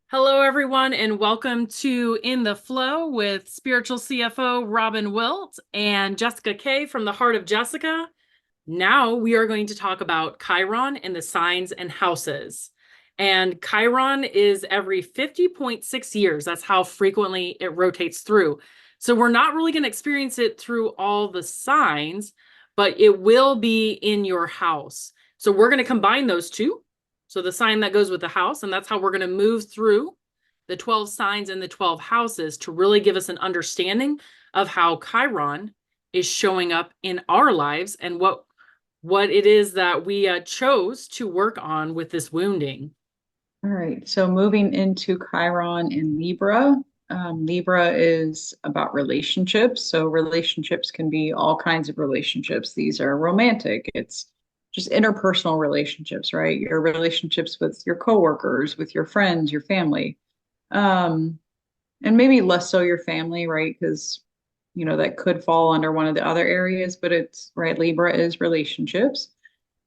Hello, everyone, and welcome to In the Flow with spiritual CFO Robin Wilt and Jessica Kay from the Heart of Jessica. Now we are going to talk about Chiron and the signs and houses. And Chiron is every 50.6 years. That's how frequently it rotates through. So we're not really going to experience it through all the signs, but it will be in your house. So we're going to combine those two. So the sign that goes with the house, and that's how we're going to move through the 12 signs and the 12 houses to really give us an understanding of how Chiron is showing up in our lives and what it is that we chose to work on with this wounding. All right, so moving into Chiron in Libra. Libra is about relationships. So relationships can be all kinds of relationships. These are romantic. It's just interpersonal relationships, right? Your relationships with your coworkers, with your friends, your family. And maybe less so your family, right? Because, that could fall under one of the other areas, but it's right. Libra is relationships.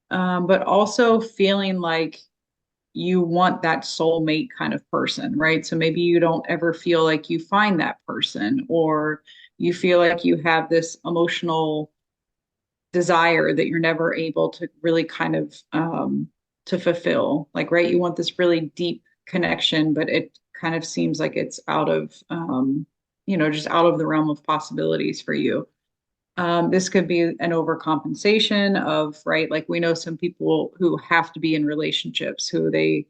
But also feeling like you want that soulmate kind of person, right? So maybe you don't ever feel like you find that person, or you feel like you have this emotional desire that you're never able to really kind of to fulfill. Like, right, you want this really deep connection, but it kind of seems like it's out of just out of the realm of possibilities for you. This could be an overcompensation of, right? Like, we know some people who have to be in relationships who they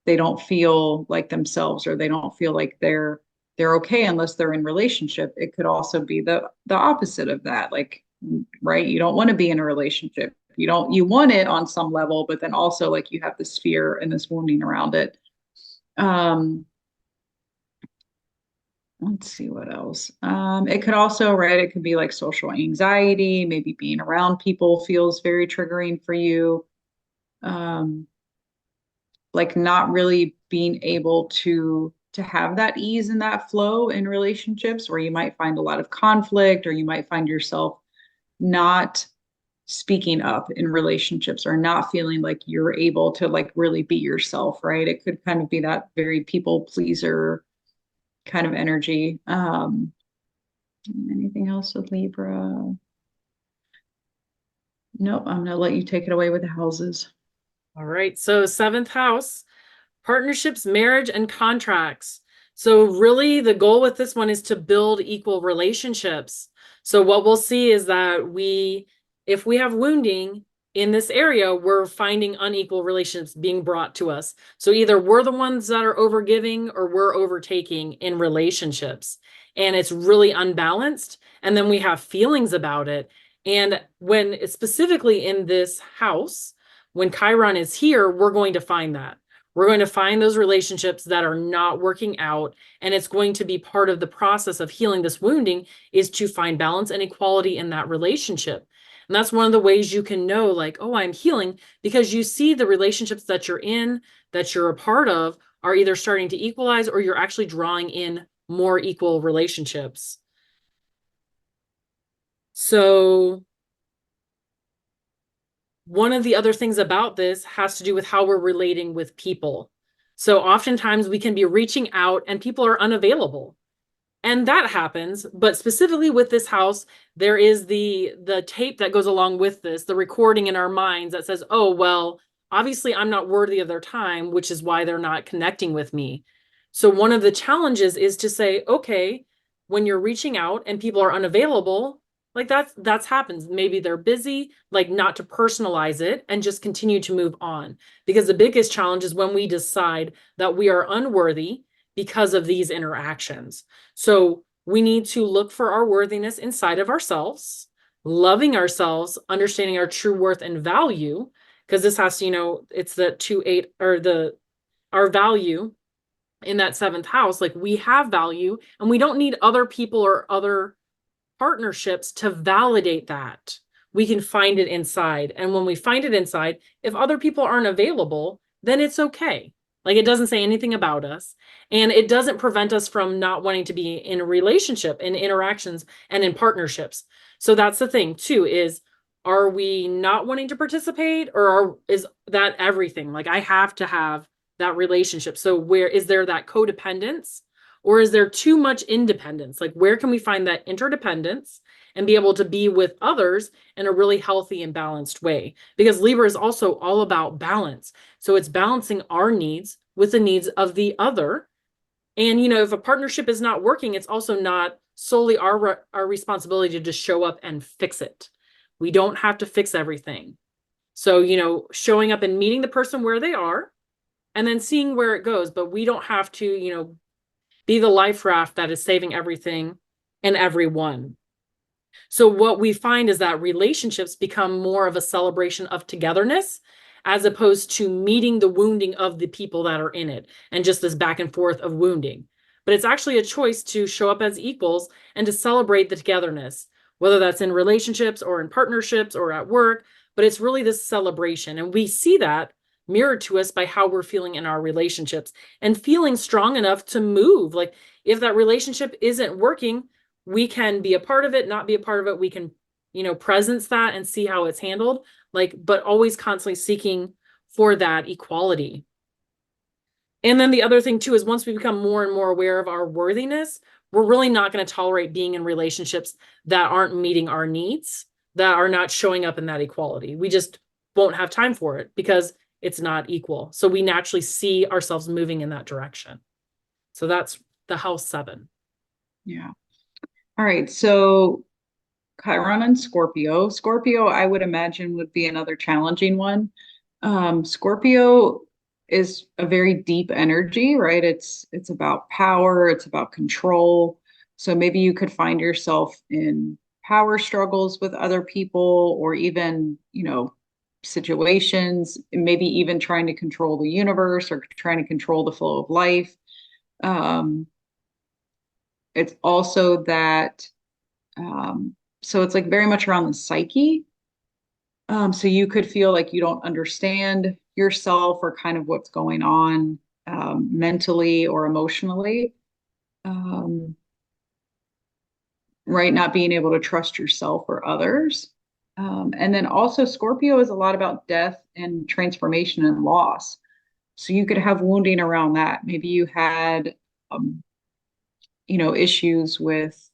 don't feel like themselves, or they don't feel like they're okay unless they're in relationship. It could also be the opposite of that. Like, right, you don't want to be in a relationship. You want it on some level, but then also, like, you have this fear and this wounding around it. Let's see what else. It could also, right, it could be like social anxiety. Maybe being around people feels very triggering for you. Like, not really being able to have that ease and that flow in relationships, where you might find a lot of conflict, or you might find yourself not speaking up in relationships, or not feeling like you're able to, like, really be yourself, right? It could kind of be that very people pleaser kind of energy. Anything else with Libra? Nope, I'm gonna let you take it away with the houses. All right, so seventh house, partnerships, marriage, and contracts. So really the goal with this one is to build equal relationships. So what we'll see is that if we have wounding in this area, we're finding unequal relationships being brought to us. So either we're the ones that are overgiving, or we're overtaking in relationships. And it's really unbalanced. And then we have feelings about it. And when specifically in this house, when Chiron is here, we're going to find that. We're going to find those relationships that are not working out. And it's going to be part of the process of healing this wounding, is to find balance and equality in that relationship. And that's one of the ways you can know, like, oh, I'm healing, because you see the relationships that you're in, that you're a part of, are either starting to equalize, or you're actually drawing in more equal relationships. So one of the other things about this has to do with how we're relating with people. So oftentimes we can be reaching out and people are unavailable. And that happens, but specifically with this house, there is the tape that goes along with this, the recording in our minds that says, oh, well, obviously I'm not worthy of their time, which is why they're not connecting with me. So one of the challenges is to say, okay, when you're reaching out and people are unavailable, like that's happens. Maybe they're busy, like, not to personalize it and just continue to move on. Because the biggest challenge is when we decide that we are unworthy because of these interactions. So we need to look for our worthiness inside of ourselves, loving ourselves, understanding our true worth and value, because this has to, it's the 2-8, or our value in that seventh house. Like, we have value and we don't need other people or other partnerships to validate that. We can find it inside. And when we find it inside, if other people aren't available, then it's okay. Like it doesn't say anything about us. And it doesn't prevent us from not wanting to be in a relationship, in interactions, and in partnerships. So that's the thing too, is are we not wanting to participate, or is that everything? Like I have to have that relationship. So where is there that codependence, or is there too much independence? Like where can we find that interdependence and be able to be with others in a really healthy and balanced way? Because Libra is also all about balance. So it's balancing our needs with the needs of the other. And, if a partnership is not working, it's also not solely our responsibility to just show up and fix it. We don't have to fix everything. So, showing up and meeting the person where they are and then seeing where it goes. But we don't have to, be the life raft that is saving everything and everyone. So what we find is that relationships become more of a celebration of togetherness as opposed to meeting the wounding of the people that are in it and just this back and forth of wounding. But it's actually a choice to show up as equals and to celebrate the togetherness, whether that's in relationships or in partnerships or at work. But it's really this celebration. And we see that mirrored to us by how we're feeling in our relationships and feeling strong enough to move. Like if that relationship isn't working, we can be a part of it, not be a part of it. We can, presence that and see how it's handled, but always constantly seeking for that equality. And then the other thing too is once we become more and more aware of our worthiness, we're really not going to tolerate being in relationships that aren't meeting our needs, that are not showing up in that equality. We just won't have time for it because it's not equal. So we naturally see ourselves moving in that direction. So that's the house 7. Yeah. All right. So Chiron and Scorpio. Scorpio, I would imagine, would be another challenging one. Scorpio is a very deep energy, right? It's about power, it's about control. So maybe you could find yourself in power struggles with other people, or even, situations, maybe even trying to control the universe or trying to control the flow of life. It's also that so it's like very much around the psyche. So you could feel like you don't understand yourself or kind of what's going on mentally or emotionally. Um, right? Not being able to trust yourself or others. And then also, Scorpio is a lot about death and transformation and loss. So you could have wounding around that. Maybe you had, issues with,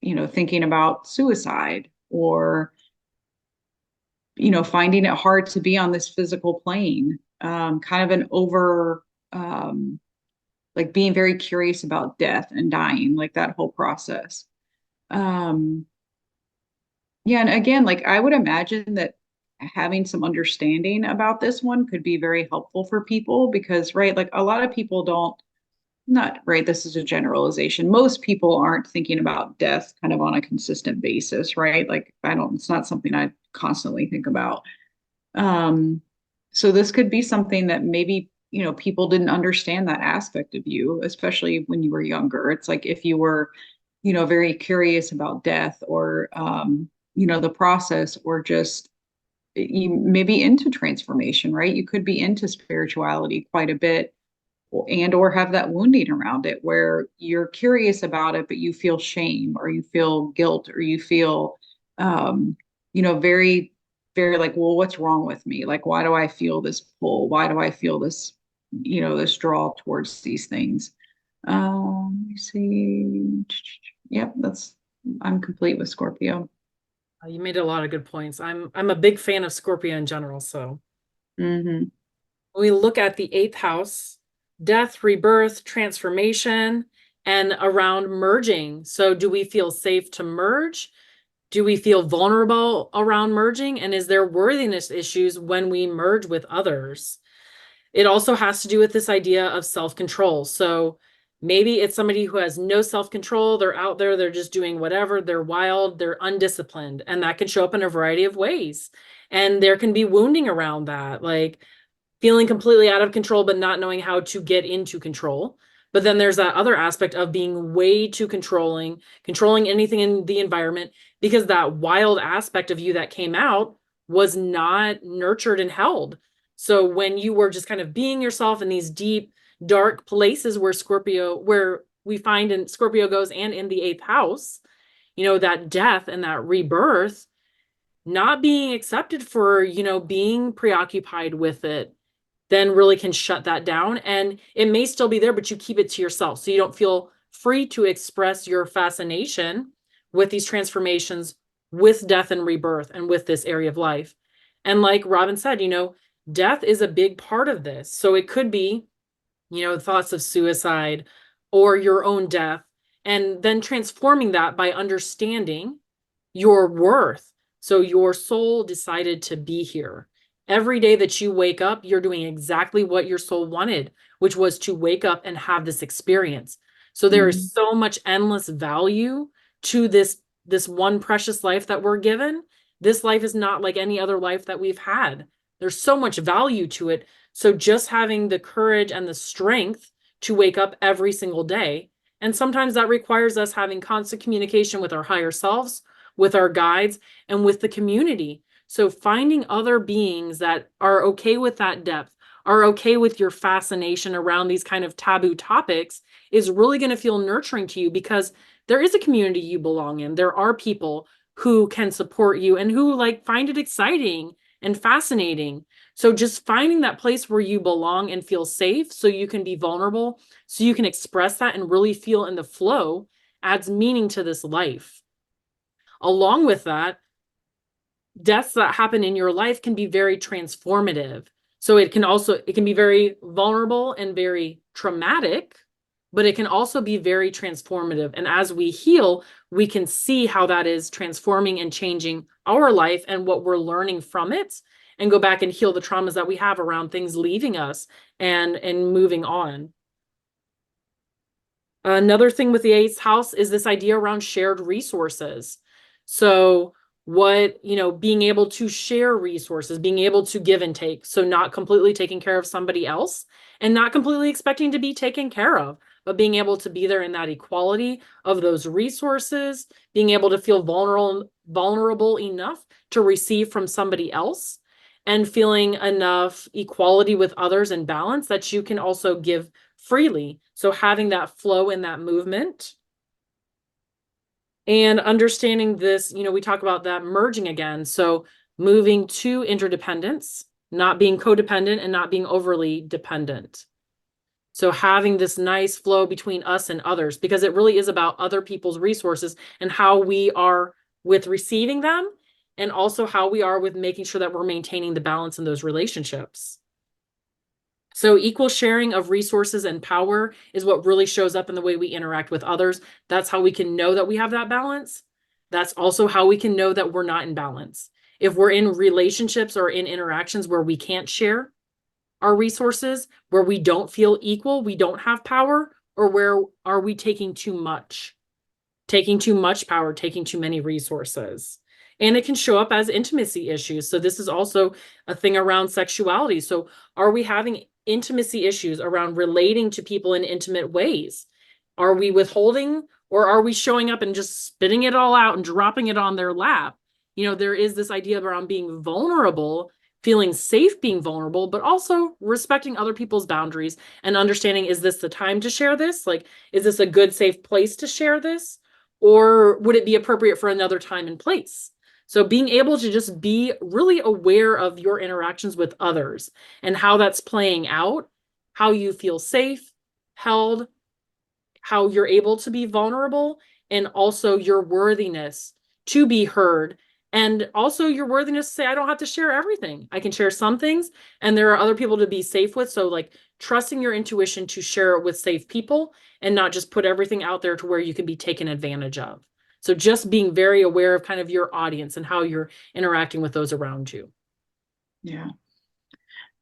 thinking about suicide, or finding it hard to be on this physical plane, kind of an over, like being very curious about death and dying, like that whole process. Um, yeah, and again, like I would imagine that having some understanding about this one could be very helpful for people because, right, like a lot of people don't, not right, this is a generalization. Most people aren't thinking about death kind of on a consistent basis, right? Like it's not something I constantly think about. Um, so this could be something that maybe, people didn't understand that aspect of you, especially when you were younger. It's like if you were, very curious about death or, the process, or just you maybe into transformation, right? You could be into spirituality quite a bit, and or have that wounding around it where you're curious about it, but you feel shame or you feel guilt or you feel, very, very like, well, what's wrong with me? Like, why do I feel this pull? Why do I feel this, this draw towards these things? Let me see. Yep, I'm complete with Scorpio. You made a lot of good points. I'm a big fan of Scorpio in general. So Hmm. we look at the 8th house, death, rebirth, transformation, and around merging. So do we feel safe to merge? Do we feel vulnerable around merging? And is there worthiness issues when we merge with others? It also has to do with this idea of self-control. So maybe it's somebody who has no self-control. They're out there, they're just doing whatever, they're wild, they're undisciplined, and that can show up in a variety of ways. And there can be wounding around that, like feeling completely out of control, but not knowing how to get into control. But then there's that other aspect of being way too controlling anything in the environment because that wild aspect of you that came out was not nurtured and held. So when you were just kind of being yourself in these deep, dark places where we find in Scorpio goes and in the eighth house, that death and that rebirth, not being accepted for, being preoccupied with it, then really can shut that down. And it may still be there, but you keep it to yourself. So you don't feel free to express your fascination with these transformations, with death and rebirth, and with this area of life. And like Robin said, death is a big part of this. So it could be, thoughts of suicide or your own death, and then transforming that by understanding your worth. So your soul decided to be here. Every day that you wake up, you're doing exactly what your soul wanted, which was to wake up and have this experience. So there Mhm. is so much endless value to this one precious life that we're given. This life is not like any other life that we've had. There's so much value to it. So just having the courage and the strength to wake up every single day, and sometimes that requires us having constant communication with our higher selves, with our guides, and with the community. So finding other beings that are okay with that depth, are okay with your fascination around these kind of taboo topics is really going to feel nurturing to you, because there is a community you belong in. There are people who can support you and who like find it exciting and fascinating. So just finding that place where you belong and feel safe so you can be vulnerable, so you can express that and really feel in the flow, adds meaning to this life. Along with that, deaths that happen in your life can be very transformative. So it can be very vulnerable and very traumatic, but it can also be very transformative. And as we heal, we can see how that is transforming and changing our life and what we're learning from it, and go back and heal the traumas that we have around things leaving us and moving on. Another thing with the eighth house is this idea around shared resources. So being able to share resources, being able to give and take. So not completely taking care of somebody else and not completely expecting to be taken care of, but being able to be there in that equality of those resources, being able to feel vulnerable enough to receive from somebody else, and feeling enough equality with others and balance that you can also give freely. So having that flow in that movement and understanding this, we talk about that merging again. So moving to interdependence, not being codependent and not being overly dependent. So having this nice flow between us and others, because it really is about other people's resources and how we are with receiving them, and also how we are with making sure that we're maintaining the balance in those relationships. So equal sharing of resources and power is what really shows up in the way we interact with others. That's how we can know that we have that balance. That's also how we can know that we're not in balance. If we're in relationships or in interactions where we can't share our resources, where we don't feel equal, we don't have power, or where are we taking too much power, taking too many resources. And it can show up as intimacy issues. So this is also a thing around sexuality. So are we having intimacy issues around relating to people in intimate ways? Are we withholding, or are we showing up and just spitting it all out and dropping it on their lap? There is this idea around being vulnerable, feeling safe being vulnerable, but also respecting other people's boundaries and understanding, is this the time to share this? Like, is this a good, safe place to share this? Or would it be appropriate for another time and place? So being able to just be really aware of your interactions with others and how that's playing out, how you feel safe, held, how you're able to be vulnerable, and also your worthiness to be heard. And also your worthiness to say, I don't have to share everything. I can share some things, and there are other people to be safe with. So like trusting your intuition to share it with safe people and not just put everything out there to where you can be taken advantage of. So just being very aware of kind of your audience and how you're interacting with those around you. Yeah.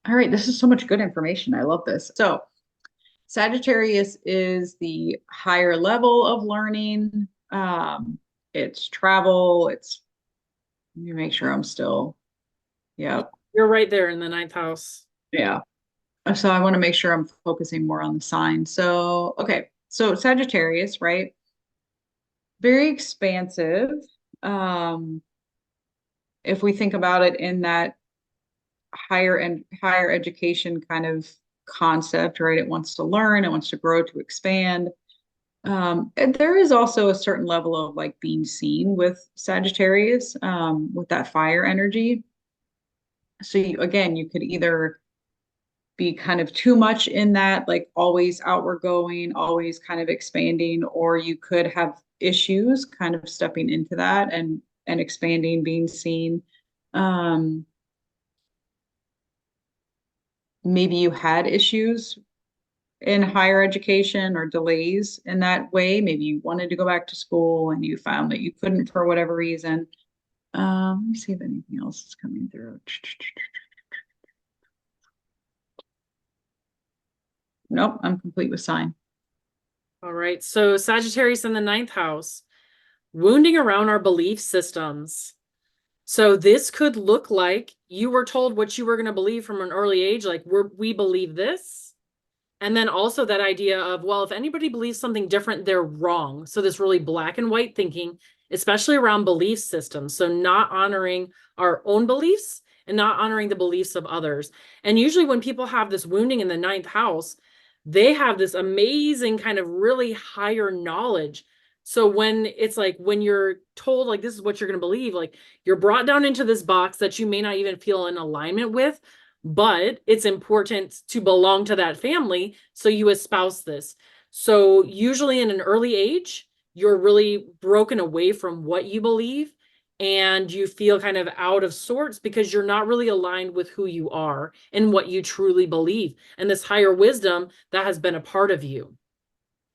All right. This is so much good information. I love this. So, Sagittarius is the higher level of learning. It's travel. Let me make sure I'm still, yeah, You're right there in the ninth house. yeah. So I want to make sure I'm focusing more on the sign. So, okay. So Sagittarius, right? Very expansive. Um, if we think about it in that higher education kind of concept, right? It wants to learn, it wants to grow, to expand. And there is also a certain level of like being seen with Sagittarius, with that fire energy. So again, you could either be kind of too much in that, like always outward going, always kind of expanding, or you could have issues kind of stepping into that and expanding, being seen. Um, Maybe you had issues in higher education or delays in that way. Maybe you wanted to go back to school and you found that you couldn't for whatever reason. Let me see if anything else is coming through. Nope, I'm complete with sign. All right. So Sagittarius in the ninth house, wounding around our belief systems. So this could look like you were told what you were going to believe from an early age, like we believe this. And then also that idea of, well, if anybody believes something different, they're wrong. So this really black and white thinking, especially around belief systems. So not honoring our own beliefs and not honoring the beliefs of others. And usually when people have this wounding in the ninth house, they have this amazing kind of really higher knowledge. So when it's like, when you're told like, this is what you're going to believe, like you're brought down into this box that you may not even feel in alignment with, but it's important to belong to that family. So you espouse this. So usually in an early age, you're really broken away from what you believe and you feel kind of out of sorts because you're not really aligned with who you are and what you truly believe and this higher wisdom that has been a part of you.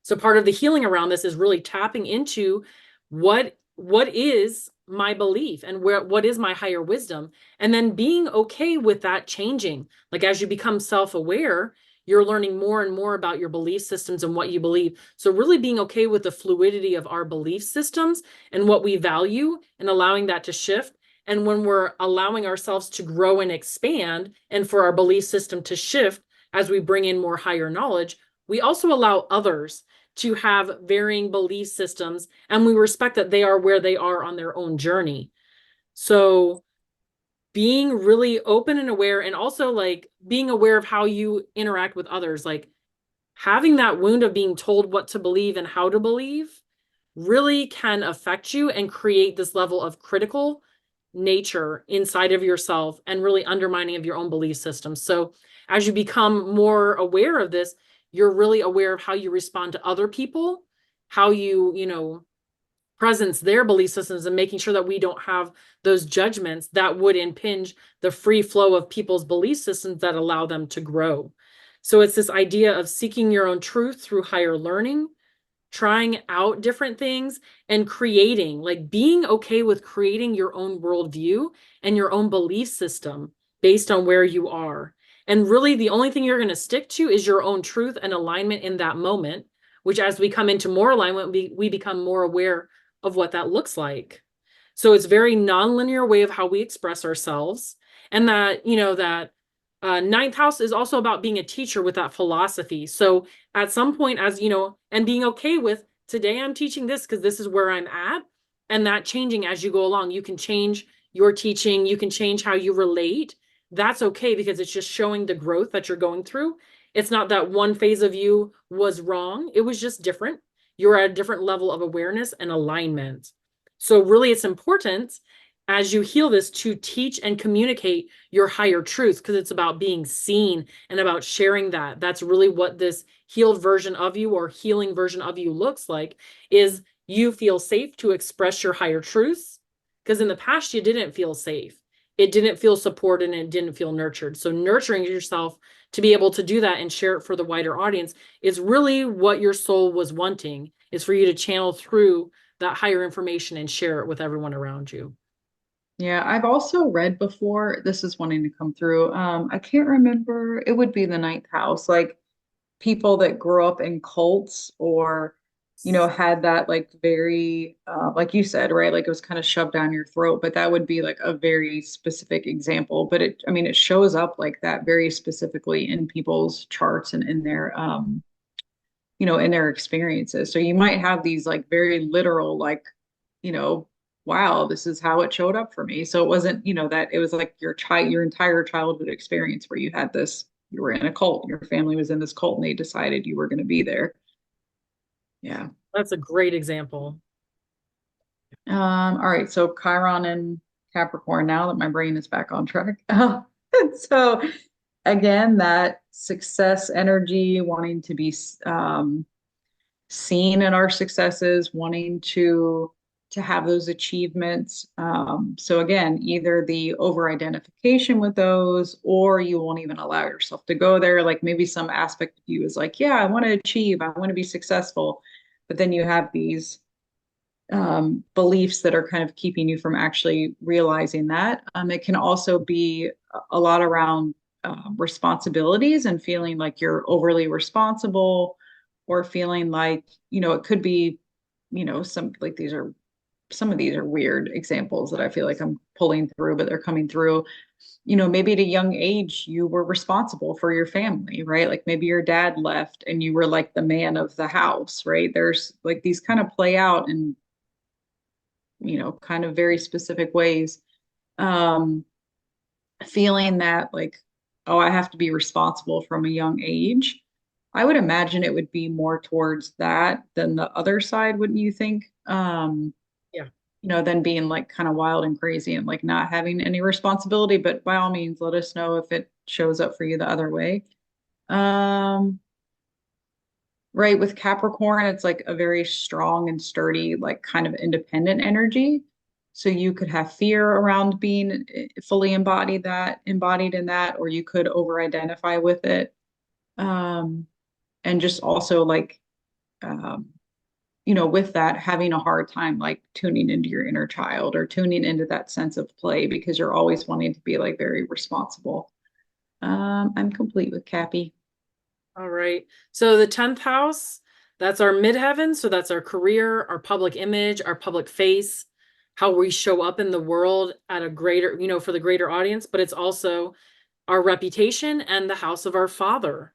So part of the healing around this is really tapping into what is my belief and what is my higher wisdom, and then being okay with that changing. Like as you become self-aware, you're learning more and more about your belief systems and what you believe. So really being okay with the fluidity of our belief systems and what we value and allowing that to shift. And when we're allowing ourselves to grow and expand and for our belief system to shift as we bring in more higher knowledge, we also allow others to have varying belief systems and we respect that they are where they are on their own journey. So being really open and aware, and also like being aware of how you interact with others, like having that wound of being told what to believe and how to believe really can affect you and create this level of critical nature inside of yourself and really undermining of your own belief system. So as you become more aware of this, you're really aware of how you respond to other people, how you presence their belief systems, and making sure that we don't have those judgments that would impinge the free flow of people's belief systems that allow them to grow. So it's this idea of seeking your own truth through higher learning, trying out different things, and creating, like being okay with creating your own worldview and your own belief system based on where you are. And really, the only thing you're going to stick to is your own truth and alignment in that moment, which as we come into more alignment, we become more aware of what that looks like. So it's very nonlinear way of how we express ourselves. And that ninth house is also about being a teacher with that philosophy. So at some point, as you know, and being okay with today, I'm teaching this because this is where I'm at, and that changing as you go along. You can change your teaching, you can change how you relate. That's okay because it's just showing the growth that you're going through. It's not that one phase of you was wrong, it was just different. You're at a different level of awareness and alignment. So really, it's important as you heal this to teach and communicate your higher truth, because it's about being seen and about sharing that. That's really what this healed version of you or healing version of you looks like, is you feel safe to express your higher truths, because in the past you didn't feel safe. It didn't feel supported and it didn't feel nurtured. So nurturing yourself to be able to do that and share it for the wider audience is really what your soul was wanting, is for you to channel through that higher information and share it with everyone around you. Yeah, I've also read before, this is wanting to come through. I can't remember, it would be the ninth house, like people that grew up in cults or, had that like very, like you said, right? Like it was kind of shoved down your throat, but that would be like a very specific example. But I mean, it shows up like that very specifically in people's charts and in their, in their experiences. So you might have these like very literal, like, you know, wow, this is how it showed up for me. So it wasn't, that it was like your entire childhood experience where you had this, you were in a cult, your family was in this cult and they decided you were going to be there. Yeah. That's a great example. All right. So Chiron and Capricorn, now that my brain is back on track. So again, that success energy, wanting to be seen in our successes, wanting to have those achievements. So again, either the over identification with those, or you won't even allow yourself to go there. Like maybe some aspect of you is like, yeah, I want to achieve, I want to be successful, but then you have these beliefs that are kind of keeping you from actually realizing that. It can also be a lot around responsibilities and feeling like you're overly responsible, or feeling like, it could be, some like some of these are weird examples that I feel like I'm pulling through, but they're coming through. Maybe at a young age, you were responsible for your family, right? Like maybe your dad left and you were like the man of the house, right? There's like these kind of play out in, kind of very specific ways. Um, Feeling that like, oh, I have to be responsible from a young age. I would imagine it would be more towards that than the other side, wouldn't you think? Yeah. Than being like kind of wild and crazy and like not having any responsibility. But by all means, let us know if it shows up for you the other way. Um, right, with Capricorn, it's like a very strong and sturdy, like kind of independent energy. So you could have fear around being fully embodied in that, or you could over identify with it. Um, and just also like um, with that, having a hard time like tuning into your inner child or tuning into that sense of play because you're always wanting to be like very responsible. I'm complete with Cappy. All right. So the 10th house, that's our midheaven. So that's our career, our public image, our public face, how we show up in the world at a greater, for the greater audience, but it's also our reputation and the house of our father.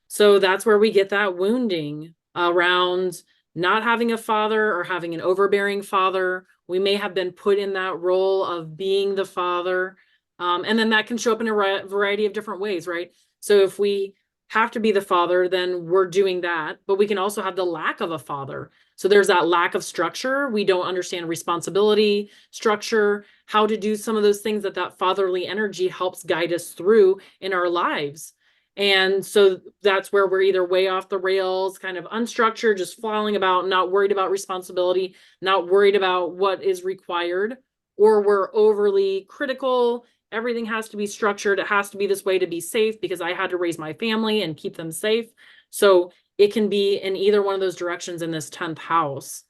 So that's where we get that wounding around not having a father or having an overbearing father. We may have been put in that role of being the father. And then that can show up in a variety of different ways, right? So if we have to be the father, then we're doing that. But we can also have the lack of a father. So there's that lack of structure. We don't understand responsibility, structure, how to do some of those things that fatherly energy helps guide us through in our lives. And so that's where we're either way off the rails, kind of unstructured, just falling about, not worried about responsibility, not worried about what is required, or we're overly critical. Everything has to be structured. It has to be this way to be safe because I had to raise my family and keep them safe. So it can be in either one of those directions in this 10th house.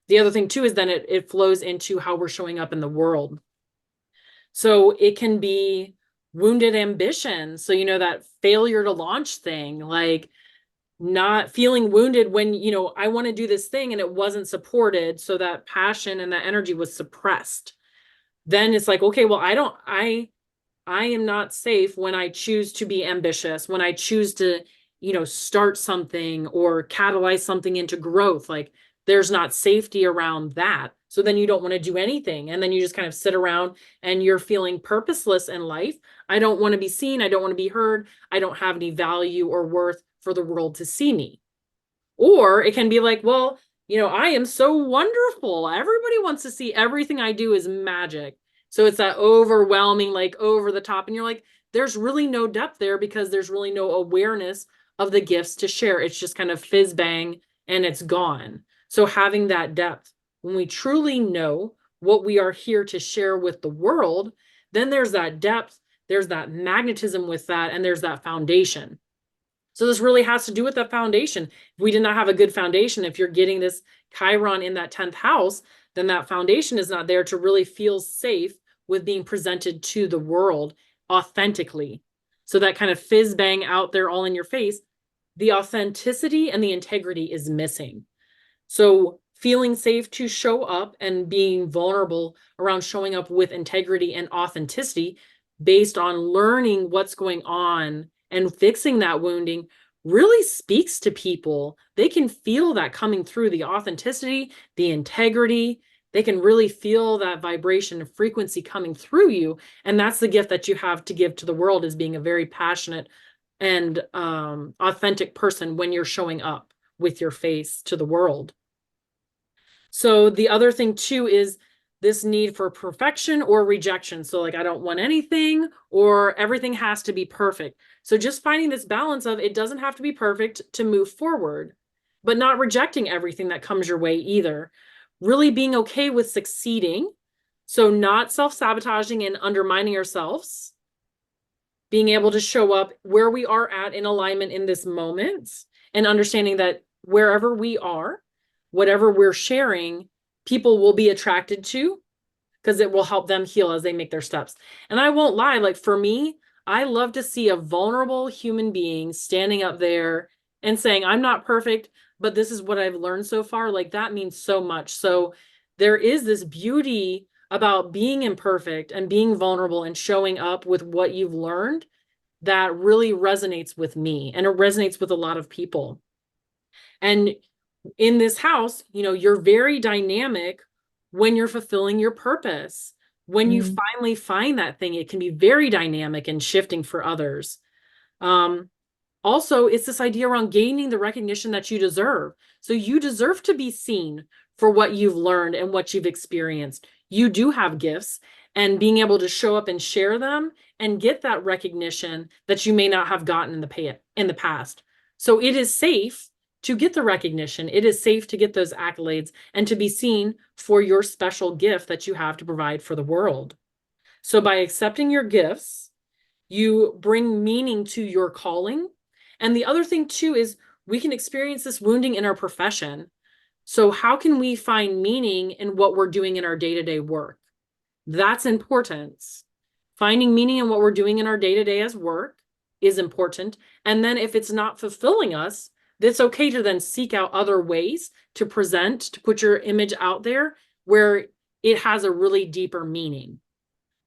The other thing too is then it flows into how we're showing up in the world. So it can be wounded ambition. So, that failure to launch thing, like not feeling wounded when, I want to do this thing and it wasn't supported. So that passion and that energy was suppressed. Then it's like, okay, well, I am not safe when I choose to be ambitious, when I choose to, start something or catalyze something into growth. Like there's not safety around that. So then you don't want to do anything. And then you just kind of sit around and you're feeling purposeless in life. I don't want to be seen. I don't want to be heard. I don't have any value or worth for the world to see me. Or it can be like, well, I am so wonderful. Everybody wants to see everything I do is magic. So it's that overwhelming, like over the top. And you're like, there's really no depth there because there's really no awareness of the gifts to share. It's just kind of fizz bang and it's gone. So having that depth, when we truly know what we are here to share with the world, then there's that depth, there's that magnetism with that, and there's that foundation. So this really has to do with the foundation. If we did not have a good foundation, if you're getting this Chiron in that 10th house, then that foundation is not there to really feel safe with being presented to the world authentically. So that kind of fizz bang out there all in your face, the authenticity and the integrity is missing. So feeling safe to show up and being vulnerable around showing up with integrity and authenticity based on learning what's going on and fixing that wounding really speaks to people. They can feel that coming through, the authenticity, the integrity, They can really feel that vibration and frequency coming through you. And that's the gift that you have to give to the world, is being a very passionate and authentic person when you're showing up with your face to the world. So the other thing too is this need for perfection or rejection. So like, I don't want anything, or everything has to be perfect. So just finding this balance of, it doesn't have to be perfect to move forward, but not rejecting everything that comes your way either. Really being okay with succeeding. So not self-sabotaging and undermining ourselves, being able to show up where we are at in alignment in this moment, and understanding that wherever we are, whatever we're sharing, people will be attracted to, because it will help them heal as they make their steps. And I won't lie, like for me, I love to see a vulnerable human being standing up there and saying, I'm not perfect, but this is what I've learned so far. Like that means so much. So there is this beauty about being imperfect and being vulnerable and showing up with what you've learned that really resonates with me, and it resonates with a lot of people. And in this house, you know, you're very dynamic when you're fulfilling your purpose. When you Mm. finally find that thing, it can be very dynamic and shifting for others. Um, Also, it's this idea around gaining the recognition that you deserve. So you deserve to be seen for what you've learned and what you've experienced. You do have gifts, and being able to show up and share them and get that recognition that you may not have gotten in the past. So it is safe to get the recognition. It is safe to get those accolades and to be seen for your special gift that you have to provide for the world. So by accepting your gifts, you bring meaning to your calling. And the other thing too is, we can experience this wounding in our profession. So how can we find meaning in what we're doing in our day-to-day work? That's important. Finding meaning in what we're doing in our day-to-day as work is important. And then if it's not fulfilling us, it's okay to then seek out other ways to present, to put your image out there where it has a really deeper meaning.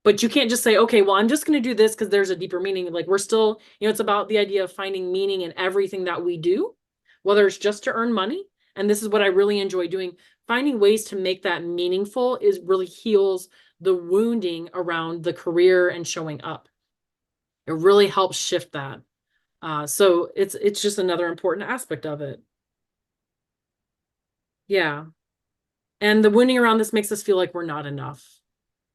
But you can't just say, okay, well, I'm just going to do this because there's a deeper meaning. Like we're still, you know, it's about the idea of finding meaning in everything that we do, whether it's just to earn money. And this is what I really enjoy doing. Finding ways to make that meaningful is really heals the wounding around the career and showing up. It really helps shift that. So it's just another important aspect of it. Yeah. And the wounding around this makes us feel like we're not enough,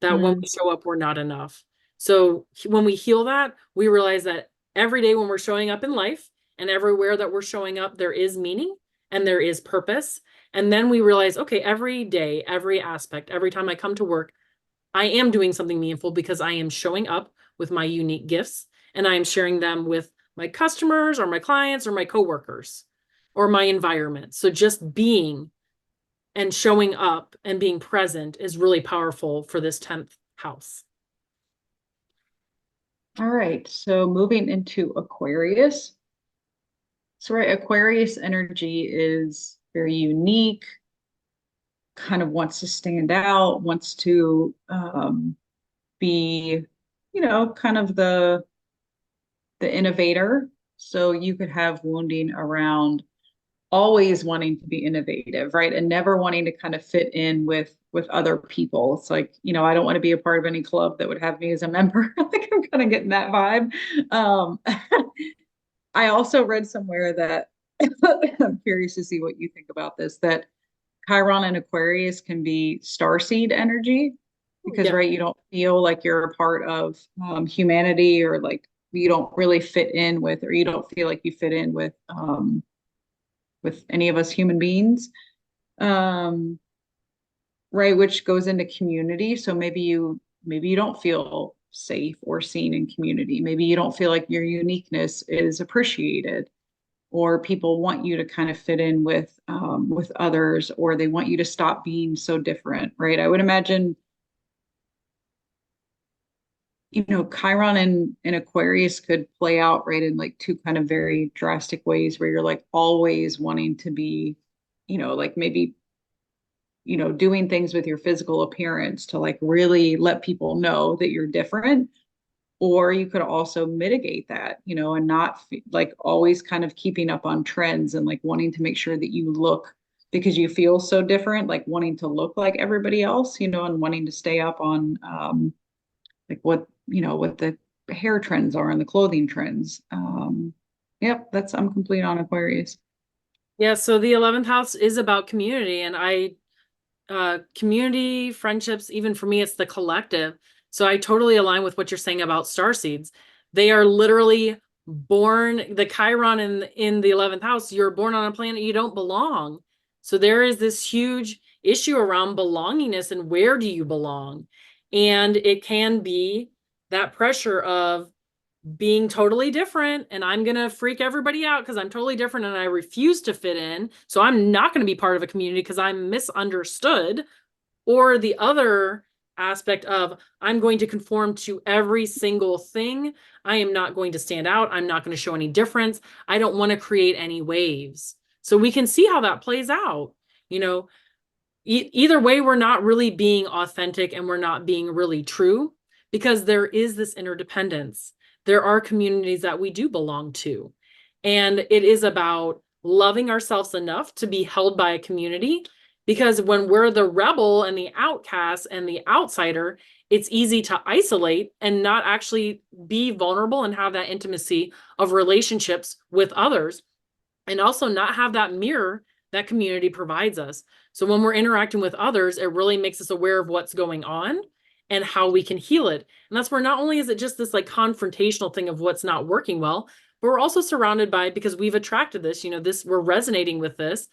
that when Mm. we show up, we're not enough. So when we heal that, we realize that every day when we're showing up in life and everywhere that we're showing up, there is meaning and there is purpose. And then we realize, okay, every day, every aspect, every time I come to work, I am doing something meaningful because I am showing up with my unique gifts, and I am sharing them with my customers or my clients or my coworkers or my environment. So just being and showing up and being present is really powerful for this 10th house. All right. So moving into Aquarius. So, right, Aquarius energy is very unique, kind of wants to stand out, wants to be, kind of the innovator. So you could have wounding around always wanting to be innovative, right? And never wanting to kind of fit in with other people. It's like, I don't want to be a part of any club that would have me as a member. Like I'm kind of getting that vibe. Um, I also read somewhere that I'm curious to see what you think about this, that Chiron and Aquarius can be starseed energy because, Yeah. right, you don't feel like you're a part of humanity, or like you don't really fit in with, or you don't feel like you fit in with any of us human beings. Um, right, which goes into community. So maybe you don't feel safe or seen in community. Maybe you don't feel like your uniqueness is appreciated, or people want you to kind of fit in with others, or they want you to stop being so different, right? I would imagine, Chiron and Aquarius could play out right in like two kind of very drastic ways, where you're like always wanting to be, like maybe, doing things with your physical appearance to like really let people know that you're different. Or you could also mitigate that, and not like always kind of keeping up on trends and like wanting to make sure that you look because you feel so different, like wanting to look like everybody else, and wanting to stay up on like what the hair trends are and the clothing trends. Yep, I'm complete on Aquarius. Yeah, so the 11th house is about community, and community, friendships, even for me, it's the collective. So I totally align with what you're saying about star seeds. They are literally born, the Chiron in the 11th house, you're born on a planet you don't belong. So there is this huge issue around belongingness and where do you belong? And it can be that pressure of being totally different, and I'm going to freak everybody out because I'm totally different and I refuse to fit in. So I'm not going to be part of a community because I'm misunderstood. Or the other aspect of I'm going to conform to every single thing. I am not going to stand out. I'm not going to show any difference. I don't want to create any waves. So we can see how that plays out. You know, either way, we're not really being authentic and we're not being really true because there is this interdependence. There are communities that we do belong to. And it is about loving ourselves enough to be held by a community, because when we're the rebel and the outcast and the outsider, it's easy to isolate and not actually be vulnerable and have that intimacy of relationships with others, and also not have that mirror that community provides us. So when we're interacting with others, it really makes us aware of what's going on and how we can heal it. And that's where not only is it just this like confrontational thing of what's not working well, but we're also surrounded by, because we've attracted this, we're resonating with this,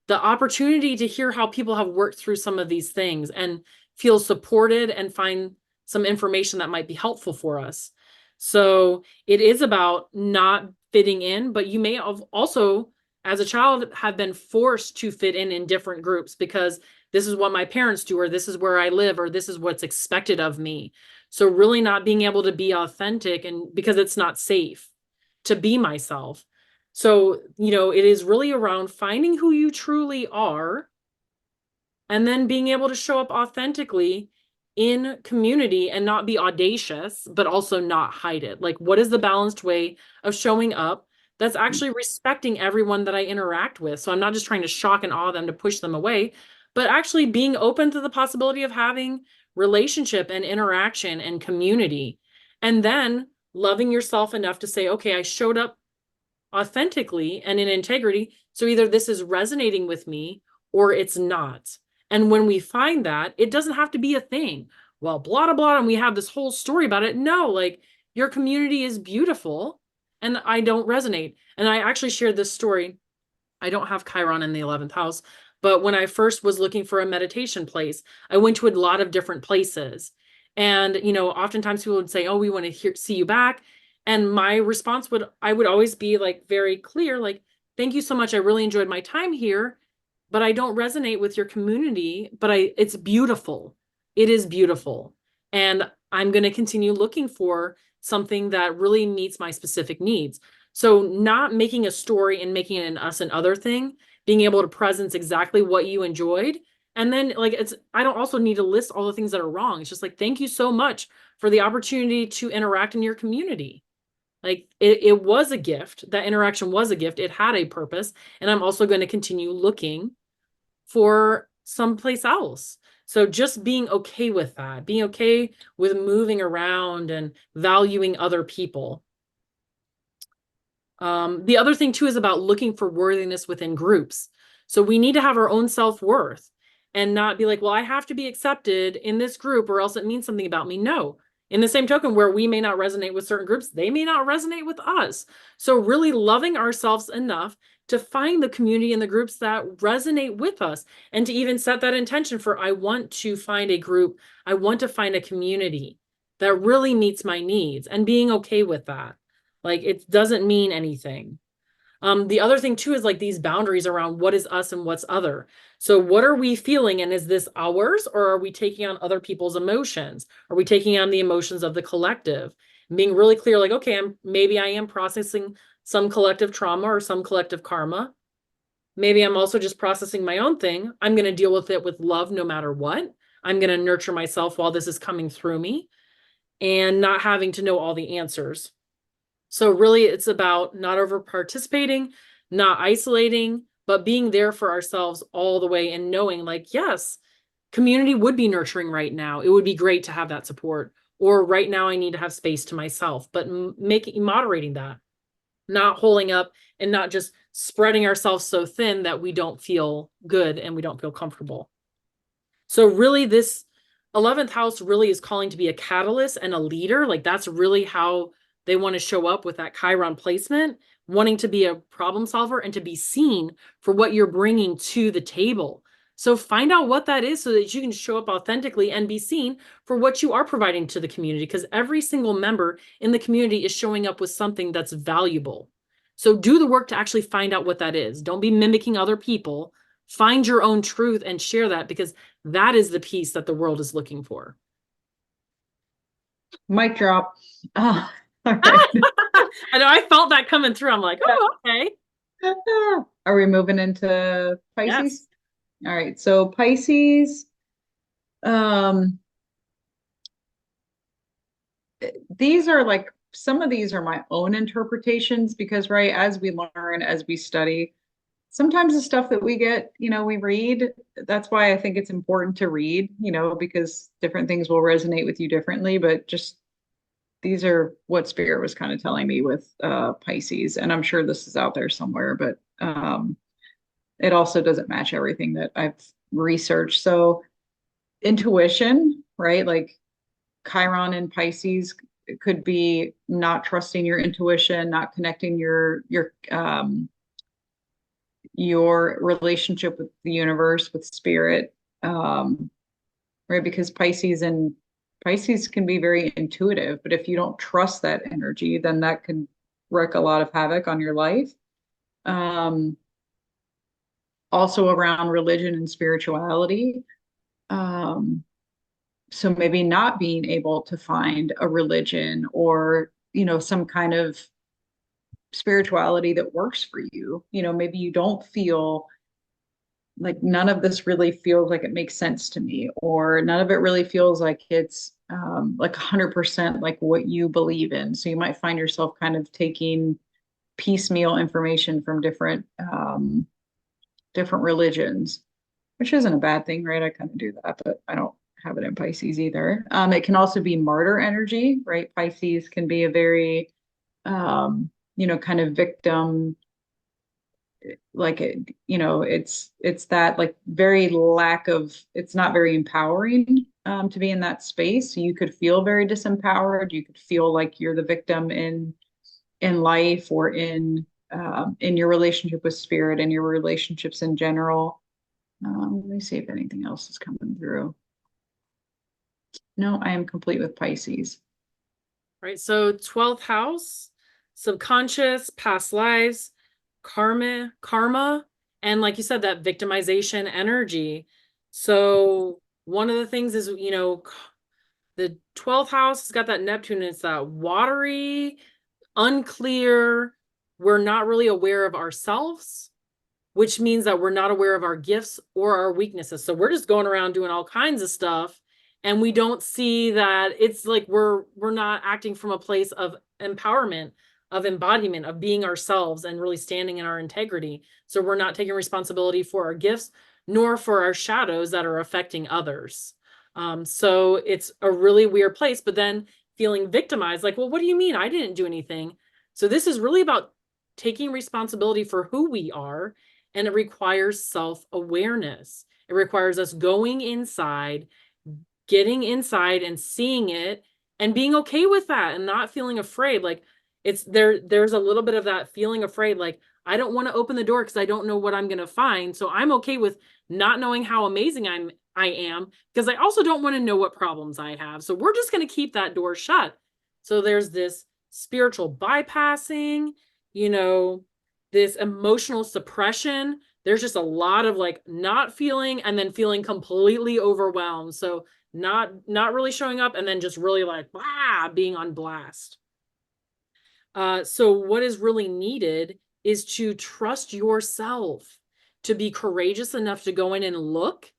the opportunity to hear how people have worked through some of these things and feel supported and find some information that might be helpful for us. So it is about not fitting in, but you may have also, as a child, have been forced to fit in different groups because this is what my parents do, or this is where I live, or this is what's expected of me. So really not being able to be authentic, and because it's not safe to be myself. So, it is really around finding who you truly are and then being able to show up authentically in community and not be audacious, but also not hide it. Like, what is the balanced way of showing up that's actually respecting everyone that I interact with? So I'm not just trying to shock and awe them to push them away, but actually being open to the possibility of having relationship and interaction and community. And then loving yourself enough to say, okay, I showed up authentically and in integrity. So either this is resonating with me or it's not. And when we find that, it doesn't have to be a thing. Well, blah, blah, blah. And we have this whole story about it. No, like, your community is beautiful and I don't resonate. And I actually shared this story. I don't have Chiron in the 11th house, but when I first was looking for a meditation place, I went to a lot of different places. And, oftentimes people would say, oh, we want to see you back. And my response I would always be like very clear, like, thank you so much. I really enjoyed my time here, but I don't resonate with your community, but it's beautiful. It is beautiful. And I'm going to continue looking for something that really meets my specific needs. So not making a story and making it an us and other thing, being able to presence exactly what you enjoyed. And then like, I don't also need to list all the things that are wrong. It's just like, thank you so much for the opportunity to interact in your community. Like, it was a gift. That interaction was a gift. It had a purpose. And I'm also going to continue looking for someplace else. So just being okay with that, being okay with moving around and valuing other people. The other thing too is about looking for worthiness within groups. So we need to have our own self-worth and not be like, well, I have to be accepted in this group or else it means something about me. No. In the same token, where we may not resonate with certain groups, they may not resonate with us. So really loving ourselves enough to find the community and the groups that resonate with us, and to even set that intention for, I want to find a group, I want to find a community that really meets my needs, and being okay with that. Like, it doesn't mean anything. The other thing too is like these boundaries around what is us and what's other. So what are we feeling, and is this ours, or are we taking on other people's emotions? Are we taking on the emotions of the collective? And being really clear, like, okay, maybe I am processing some collective trauma or some collective karma. Maybe I'm also just processing my own thing. I'm going to deal with it with love no matter what. I'm going to nurture myself while this is coming through me, and not having to know all the answers. So really it's about not over participating, not isolating, but being there for ourselves all the way and knowing like, yes, community would be nurturing right now. It would be great to have that support. Or right now I need to have space to myself, but moderating that, not holding up and not just spreading ourselves so thin that we don't feel good and we don't feel comfortable. So really this 11th house really is calling to be a catalyst and a leader. Like that's really how they want to show up with that Chiron placement, wanting to be a problem solver and to be seen for what you're bringing to the table. So find out what that is so that you can show up authentically and be seen for what you are providing to the community, because every single member in the community is showing up with something that's valuable. So do the work to actually find out what that is. Don't be mimicking other people. Find your own truth and share that, because that is the piece that the world is looking for. Mic drop. Oh, all right. I know I felt that coming through. I'm like, oh, okay. Are we moving into Yes. Pisces? All right. So Pisces, um, these are like some of these are my own interpretations because, right, as we learn, as we study, sometimes the stuff that we get, we read. That's why I think it's important to read, because different things will resonate with you differently. But just these are what Spirit was kind of telling me with Pisces. And I'm sure this is out there somewhere, but it also doesn't match everything that I've researched. So intuition, right? Like Chiron and Pisces could be not trusting your intuition, not connecting your relationship with the universe, with spirit, right? Because Pisces can be very intuitive, but if you don't trust that energy, then that can wreak a lot of havoc on your life. Um, Also around religion and spirituality. Um, so maybe not being able to find a religion or, some kind of spirituality that works for you. Maybe you don't feel like none of this really feels like it makes sense to me, or none of it really feels like it's like 100% like what you believe in. So you might find yourself kind of taking piecemeal information from different religions, which isn't a bad thing, right? I kind of do that, but I don't have it in Pisces either. It can also be martyr energy, right? Pisces can be a very, kind of victim, like it's that like very lack of, it's not very empowering to be in that space. You could feel very disempowered. You could feel like you're the victim in life or in your relationship with spirit and your relationships in general. Let me see if anything else is coming through. No, I am complete with Pisces. Right. So 12th house, subconscious, past lives, karma, and like you said, that victimization energy. So one of the things is, the 12th house has got that Neptune. It's that watery, unclear. We're not really aware of ourselves, which means that we're not aware of our gifts or our weaknesses. So we're just going around doing all kinds of stuff, and we don't see that it's like we're not acting from a place of empowerment, of embodiment, of being ourselves and really standing in our integrity. So we're not taking responsibility for our gifts nor for our shadows that are affecting others. So it's a really weird place, but then feeling victimized, like, well, what do you mean I didn't do anything? So this is really about taking responsibility for who we are, and it requires self-awareness. It requires us going inside, getting inside and seeing it and being okay with that and not feeling afraid. Like there's a little bit of that feeling afraid, like I don't want to open the door because I don't know what I'm going to find. So I'm okay with not knowing how amazing I am, because I also don't want to know what problems I have. So we're just going to keep that door shut. So there's this spiritual bypassing, this emotional suppression. There's just a lot of like not feeling and then feeling completely overwhelmed. So not really showing up and then just really like being on blast. So what is really needed is to trust yourself, to be courageous enough to go in and look,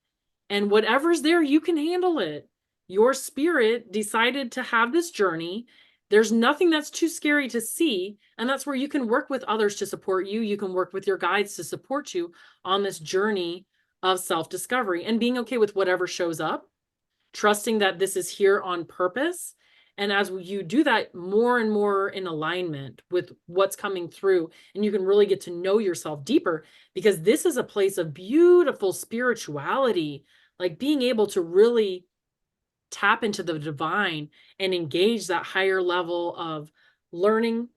and whatever's there, you can handle it. Your spirit decided to have this journey. There's nothing that's too scary to see. And that's where you can work with others to support you. You can work with your guides to support you on this journey of self-discovery and being okay with whatever shows up, trusting that this is here on purpose. And as you do that more and more in alignment with what's coming through, and you can really get to know yourself deeper, because this is a place of beautiful spirituality, like being able to really tap into the divine and engage that higher level of learning,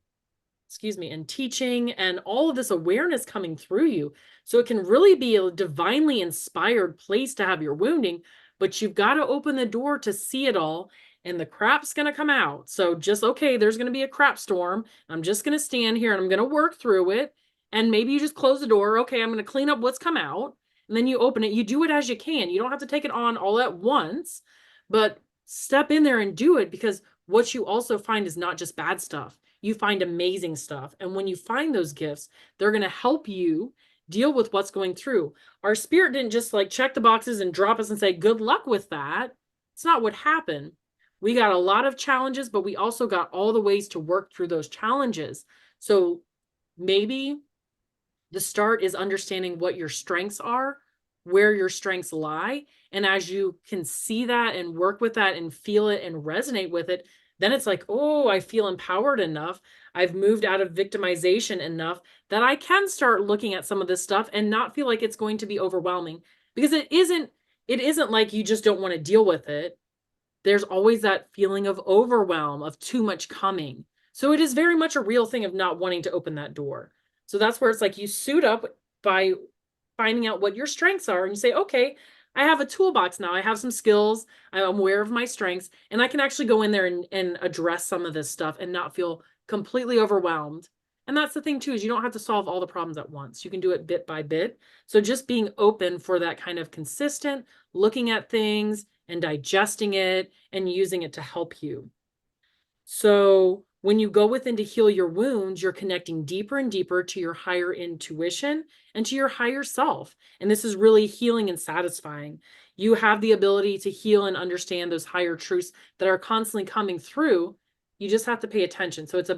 and teaching, and all of this awareness coming through you. So it can really be a divinely inspired place to have your wounding, but you've got to open the door to see it all, and the crap's going to come out. So just, okay, there's going to be a crap storm. I'm just going to stand here and I'm going to work through it. And maybe you just close the door. Okay, I'm going to clean up what's come out. And then you open it. You do it as you can. You don't have to take it on all at once, but step in there and do it, because what you also find is not just bad stuff. You find amazing stuff. And when you find those gifts, they're going to help you deal with what's going through. Our spirit didn't just like check the boxes and drop us and say, good luck with that. It's not what happened. We got a lot of challenges, but we also got all the ways to work through those challenges. So maybe the start is understanding what your strengths are, where your strengths lie. And as you can see that and work with that and feel it and resonate with it, then it's like, oh, I feel empowered enough. I've moved out of victimization enough that I can start looking at some of this stuff and not feel like it's going to be overwhelming, because it isn't like you just don't want to deal with it. There's always that feeling of overwhelm, of too much coming. So it is very much a real thing of not wanting to open that door. So that's where it's like you suit up by finding out what your strengths are, and you say, okay, I have a toolbox now. I have some skills. I'm aware of my strengths, and I can actually go in there and address some of this stuff and not feel completely overwhelmed. And that's the thing too, is you don't have to solve all the problems at once. You can do it bit by bit. So just being open for that kind of consistent looking at things and digesting it and using it to help you. So when you go within to heal your wounds, you're connecting deeper and deeper to your higher intuition and to your higher self. And this is really healing and satisfying. You have the ability to heal and understand those higher truths that are constantly coming through. You just have to pay attention. So it's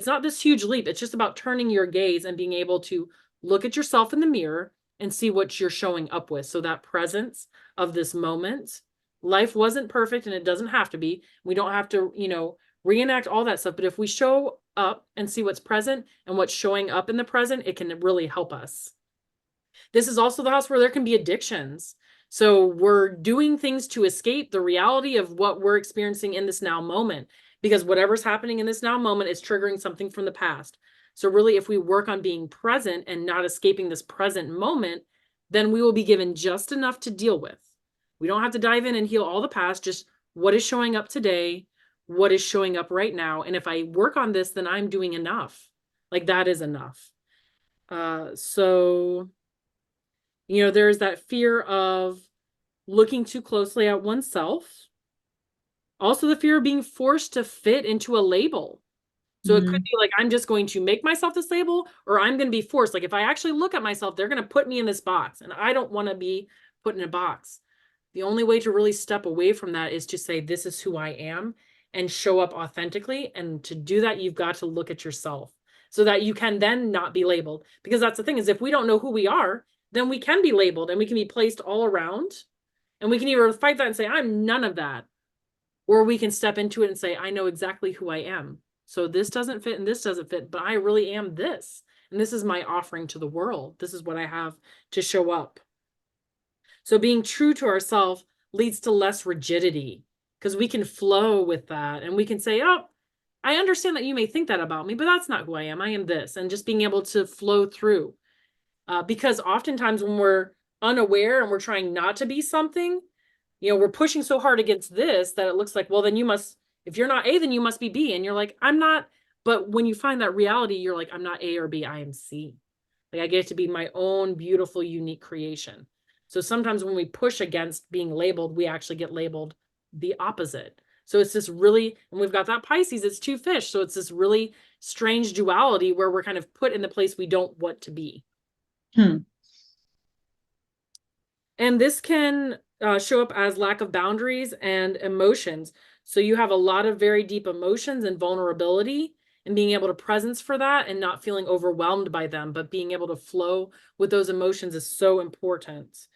not this huge leap. It's just about turning your gaze and being able to look at yourself in the mirror and see what you're showing up with. So that presence of this moment. Life wasn't perfect, and it doesn't have to be. We don't have to, reenact all that stuff. But if we show up and see what's present and what's showing up in the present, it can really help us. This is also the house where there can be addictions. So we're doing things to escape the reality of what we're experiencing in this now moment, because whatever's happening in this now moment is triggering something from the past. So really, if we work on being present and not escaping this present moment, then we will be given just enough to deal with. We don't have to dive in and heal all the past, just what is showing up today, what is showing up right now. And if I work on this, then I'm doing enough. Like that is enough. So there's that fear of looking too closely at oneself. Also the fear of being forced to fit into a label. So it could be like, I'm just going to make myself this label, or I'm going to be forced. Like if I actually look at myself, they're going to put me in this box, and I don't want to be put in a box. The only way to really step away from that is to say, this is who I am, and show up authentically. And to do that, you've got to look at yourself so that you can then not be labeled. Because that's the thing, is if we don't know who we are, then we can be labeled and we can be placed all around, and we can either fight that and say, I'm none of that, or we can step into it and say, I know exactly who I am. So this doesn't fit and this doesn't fit, but I really am this. And this is my offering to the world. This is what I have to show up. So being true to ourselves leads to less rigidity, because we can flow with that, and we can say, oh, I understand that you may think that about me, but that's not who I am. I am this. And just being able to flow through. Because oftentimes when we're unaware and we're trying not to be something, we're pushing so hard against this that it looks like, well, then you must, if you're not A, then you must be B. And you're like, I'm not. But when you find that reality, you're like, I'm not A or B, I am C. Like I get to be my own beautiful, unique creation. So sometimes when we push against being labeled, we actually get labeled the opposite. So it's this really, and we've got that Pisces, it's two fish. So it's this really strange duality where we're kind of put in the place we don't want to be. And this can show up as lack of boundaries and emotions. So you have a lot of very deep emotions and vulnerability, and being able to presence for that and not feeling overwhelmed by them, but being able to flow with those emotions is so important.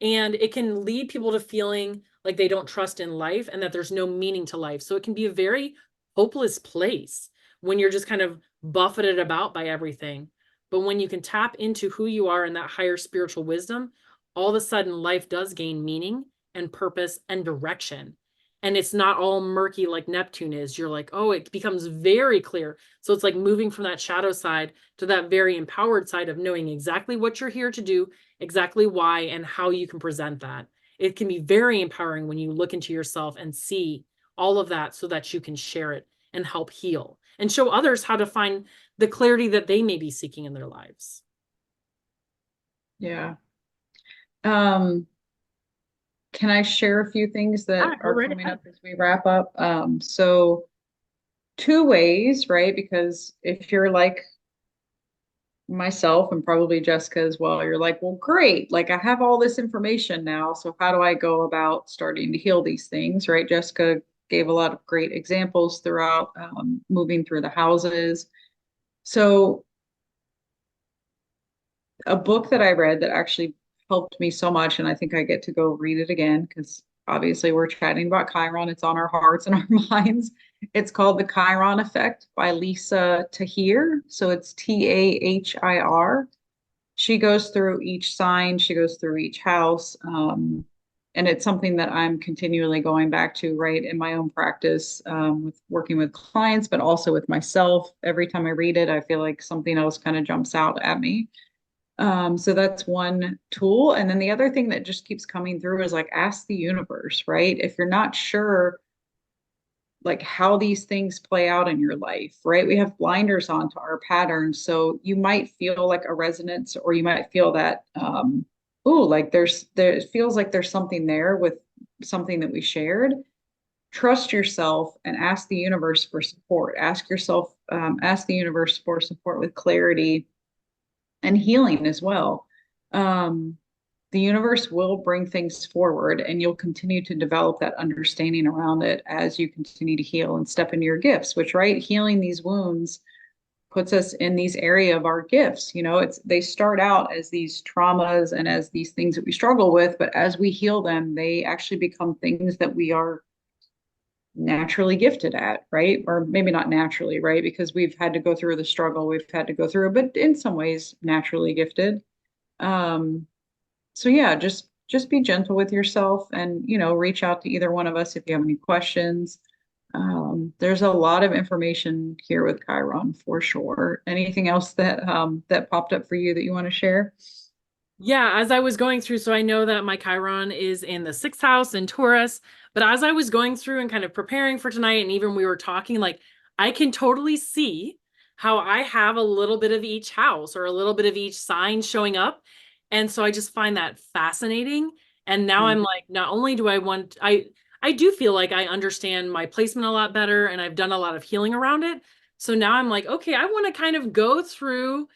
And it can lead people to feeling like they don't trust in life and that there's no meaning to life. So it can be a very hopeless place when you're just kind of buffeted about by everything. But when you can tap into who you are in that higher spiritual wisdom, all of a sudden life does gain meaning and purpose and direction. And it's not all murky like Neptune is. You're like, oh, it becomes very clear. So it's like moving from that shadow side to that very empowered side of knowing exactly what you're here to do, exactly why, and how you can present that. It can be very empowering when you look into yourself and see all of that so that you can share it and help heal and show others how to find the clarity that they may be seeking in their lives. Yeah. Um, can I share a few things that Ah, go are right coming ahead. up as we wrap up? So two ways, right? Because if you're like myself and probably Jessica as well, you're like, well, great. Like I have all this information now. So how do I go about starting to heal these things, right? Jessica gave a lot of great examples throughout moving through the houses. So a book that I read that actually helped me so much, and I think I get to go read it again because obviously we're chatting about Chiron. It's on our hearts and our minds. It's called The Chiron Effect by Lisa Tahir. So it's Tahir. She goes through each sign, she goes through each house. And it's something that I'm continually going back to, right, in my own practice with working with clients, but also with myself. Every time I read it, I feel like something else kind of jumps out at me. So that's one tool. And then the other thing that just keeps coming through is like ask the universe, right? If you're not sure like how these things play out in your life, right? We have blinders onto our patterns. So you might feel like a resonance, or you might feel that, oh, like there, it feels like there's something there with something that we shared. Trust yourself and ask the universe for support. Ask the universe for support with clarity and healing as well. Um, the universe will bring things forward and you'll continue to develop that understanding around it as you continue to heal and step into your gifts, which, right, healing these wounds puts us in these area of our gifts. You know, it's they start out as these traumas and as these things that we struggle with, but as we heal them, they actually become things that we are naturally gifted at, right? Or maybe not naturally, right? Because we've had to go through the struggle we've had to go through, but in some ways naturally gifted. Um, so yeah, just be gentle with yourself and, you know, reach out to either one of us if you have any questions. There's a lot of information here with Chiron for sure. Anything else that that popped up for you that you want to share? Yeah, as I was going through, so I know that my Chiron is in the sixth house in Taurus, but as I was going through and kind of preparing for tonight, and even we were talking, like I can totally see how I have a little bit of each house or a little bit of each sign showing up. And so I just find that fascinating. And now I'm Mhm. like, not only do I do feel like I understand my placement a lot better and I've done a lot of healing around it. So now I'm like, okay, I want to kind of go through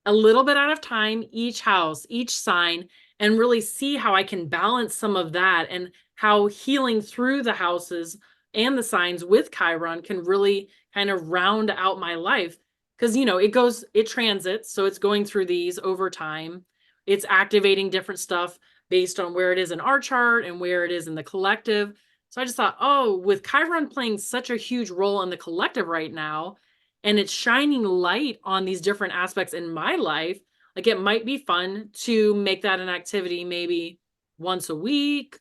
a little bit at a time, each house, each sign, and really see how I can balance some of that and how healing through the houses and the signs with Chiron can really kind of round out my life. Because, it transits. So it's going through these over time. It's activating different stuff based on where it is in our chart and where it is in the collective. So I just thought, oh, with Chiron playing such a huge role in the collective right now, and it's shining light on these different aspects in my life, like it might be fun to make that an activity maybe once a week,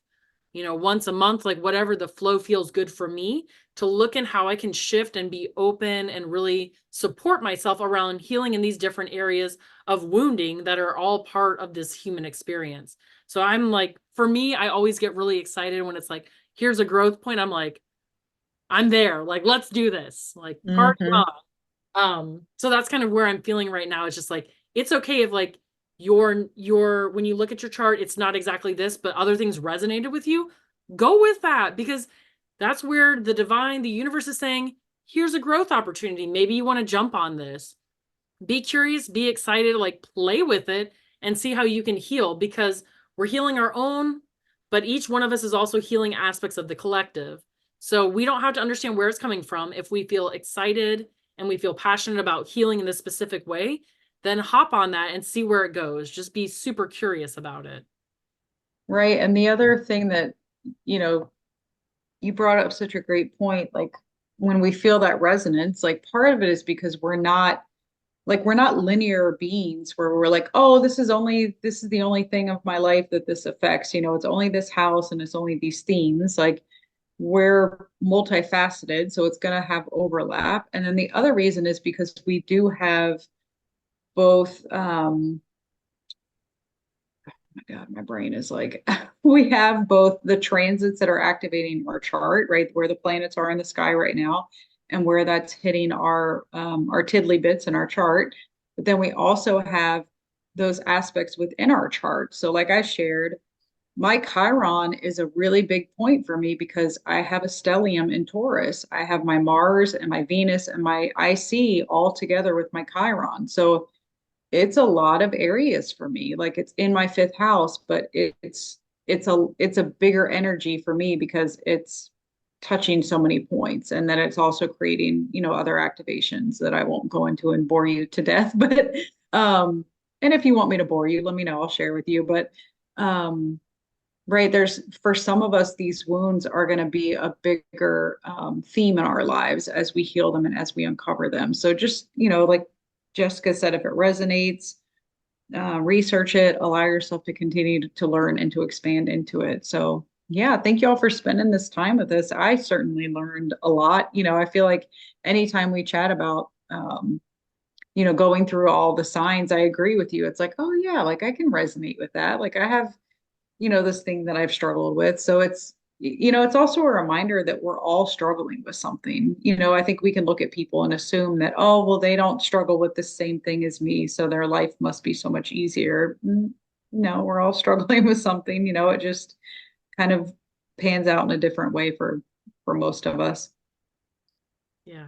once a month, like whatever the flow feels good for me, to look in how I can shift and be open and really support myself around healing in these different areas of wounding that are all part of this human experience. So I'm like, for me, I always get really excited when it's like, here's a growth point. I'm like, I'm there. Like, let's do this. Like, party Mhm. on. So that's kind of where I'm feeling right now. It's just like, it's okay if like your when you look at your chart, it's not exactly this, but other things resonated with you. Go with that, because that's where the universe is saying, here's a growth opportunity. Maybe you want to jump on this. Be curious, be excited, like play with it and see how you can heal, because we're healing our own, but each one of us is also healing aspects of the collective. So we don't have to understand where it's coming from. If we feel excited and we feel passionate about healing in this specific way, then hop on that and see where it goes. Just be super curious about it. Right. And the other thing that, you know, you brought up such a great point, like when we feel that resonance, like part of it is because we're not linear beings where we're like, oh, this is the only thing of my life that this affects. You know, it's only this house and it's only these themes. Like we're multifaceted, so it's going to have overlap. And then the other reason is because we do have both my God, my brain is like, we have both the transits that are activating our chart, right, where the planets are in the sky right now, and where that's hitting our tiddly bits in our chart. But then we also have those aspects within our chart. So, like I shared, my Chiron is a really big point for me because I have a stellium in Taurus. I have my Mars and my Venus and my IC all together with my Chiron. So it's a lot of areas for me. Like it's in my fifth house, but it's a bigger energy for me because it's touching so many points, and then it's also creating, you know, other activations that I won't go into and bore you to death. But and if you want me to bore you, let me know. I'll share with you. But right, there's for some of us, these wounds are going to be a bigger theme in our lives as we heal them and as we uncover them. So just, you know, like Jessica said, if it resonates, research it, allow yourself to continue to learn and to expand into it. So yeah, thank you all for spending this time with us. I certainly learned a lot. You know, I feel like anytime we chat about, you know, going through all the signs, I agree with you. It's like, oh yeah, like I can resonate with that. Like I have, you know, this thing that I've struggled with. So it's, you know, it's also a reminder that we're all struggling with something. You know, I think we can look at people and assume that, oh, well, they don't struggle with the same thing as me, so their life must be so much easier. No, we're all struggling with something. You know, it just kind of pans out in a different way for most of us. Yeah.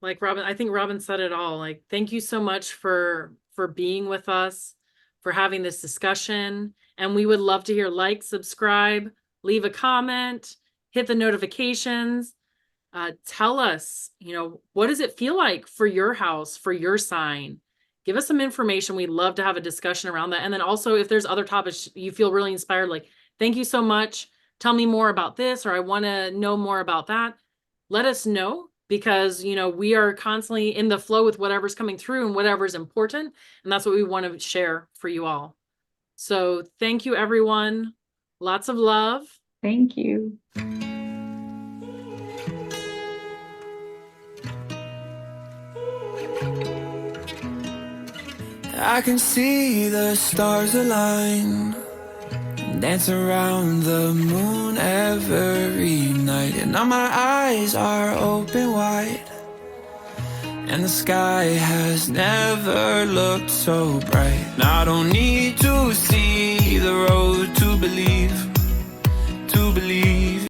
Like Robin, I think Robin said it all. Like, thank you so much for being with us, for having this discussion. And we would love to hear like, subscribe, leave a comment, hit the notifications. Tell us, you know, what does it feel like for your house, for your sign? Give us some information. We'd love to have a discussion around that. And then also, if there's other topics you feel really inspired, like, thank you so much. Tell me more about this, or I want to know more about that. Let us know, because, you know, we are constantly in the flow with whatever's coming through and whatever's important. And that's what we want to share for you all. So thank you, everyone. Lots of love. Thank you. I can see the stars align, dance around the moon every night, and now my eyes are open wide, and the sky has never looked so bright. Now I don't need